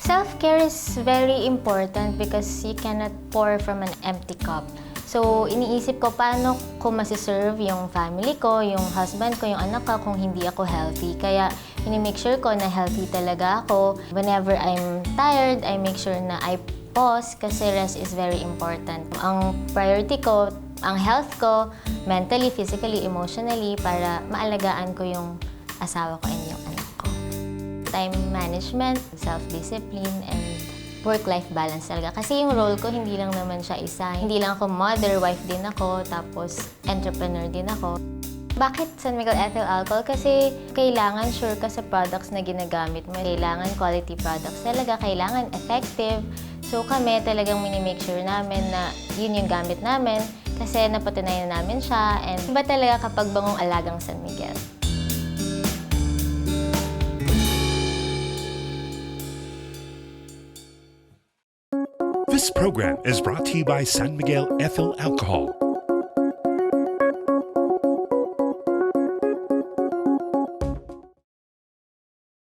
Self-care is very important because you cannot pour from an empty cup. So, iniisip ko paano ko masiserve yung family ko, yung husband ko, yung anak ko kung hindi ako healthy. Kaya, ini-make sure ko na healthy talaga ako. Whenever I'm tired, I make sure na I pause kasi rest is very important. Ang priority ko, ang health ko, mentally, physically, emotionally, para maalagaan ko yung asawa ko and yung anak ko. Time management, self-discipline, and work-life balance talaga. Kasi yung role ko, hindi lang naman siya isa. Hindi lang ako mother, wife din ako, tapos entrepreneur din ako. Bakit San Miguel Ethyl Alcohol? Kasi kailangan sure ka sa products na ginagamit mo. Kailangan quality products talaga, kailangan effective. So kami talagang minimake sure namin na yun yung gamit namin kasi napatunayan namin siya. And iba talaga kapag bangong alagang San Miguel. This program is brought to you by San Miguel Ethyl Alcohol.